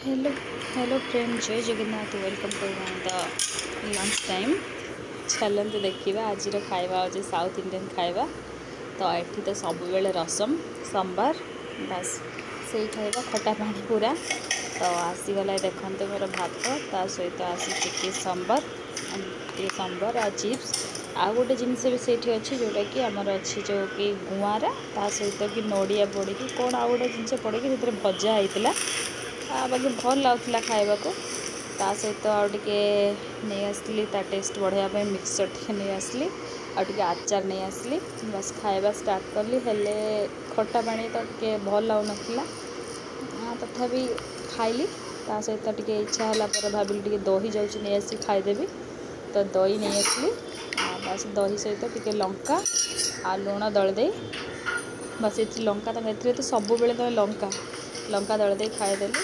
Hello hello friend, जय Jagannath. Welcome to the lunch time. चलते देखा आज खाଇବା आज साउथ इंडियन खाଇବା। तो ये तो सब बेले रसम सांबर बस से खाଇବା खटा पानी पूरा। तो आसीगला देखते मोर भात ता सहित आसी सांबर आ चिप्स आ गोटे जिनस भी से अच्छी जोटा कि आमर अच्छी जो कि गुआरा ता सहित कि नड़िया पड़ी कौन आ गोटे जिनस पड़ी भजा होता बाकी भल लगुला खावा को। ता सहित आउे नहीं आसली टेस्ट बढ़ाई मिक्सचर टे नहीं आसली आउे आचार नहीं आसली बस खाଇବା स्टार्ट कली हेले खटा पानी तो टे भल लगुन तथापि खाइली। ता सहित टे इच्छा है भाविली टे दही जाऊँगी नहीं आसी खाईदेवी तो दही नहीं आसली बस दही सहित टे लंका आ लुण दलदे बस ये लंका तो सब बेले तो लंका दलदे खाईदेली।